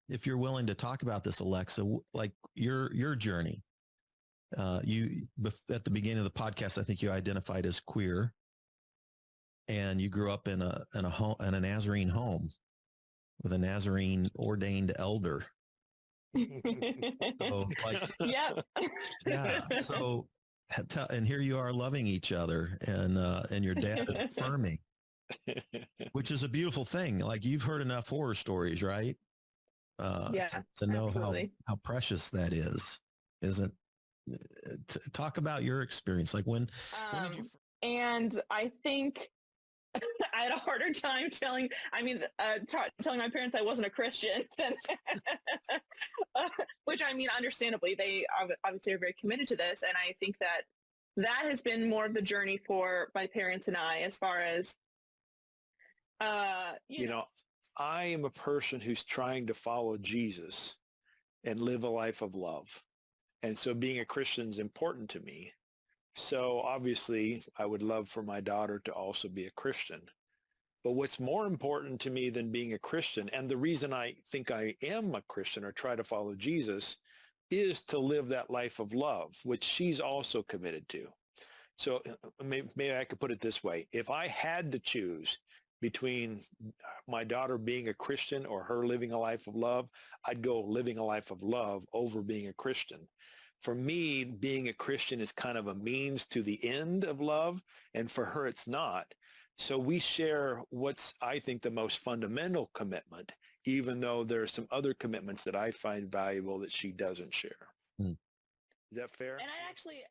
if you're willing to talk about this, Alexa, like your journey. You at the beginning of the podcast, I think you identified as queer, and you grew up in a home, in a Nazarene home with a Nazarene ordained elder. So, like, yep. yeah. So, and here you are loving each other, and your dad is affirming, which is a beautiful thing. Like, you've heard enough horror stories, right? Yeah, to know absolutely. how precious that is, isn't? Talk about your experience. Like when did you? And I think I had a harder time telling my parents I wasn't a Christian, which I mean, understandably, they obviously are very committed to this. And I think that has been more of the journey for my parents and I, as far as, you know, I am a person who's trying to follow Jesus and live a life of love. And so being a Christian is important to me. So obviously, I would love for my daughter to also be a Christian. But what's more important to me than being a Christian, and the reason I think I am a Christian or try to follow Jesus, is to live that life of love, which she's also committed to. So maybe I could put it this way. If I had to choose between my daughter being a Christian or her living a life of love, I'd go living a life of love over being a Christian. For me, being a Christian is kind of a means to the end of love, and for her, it's not. So we share what's, I think, the most fundamental commitment, even though there are some other commitments that I find valuable that she doesn't share. Is that fair? And I actually,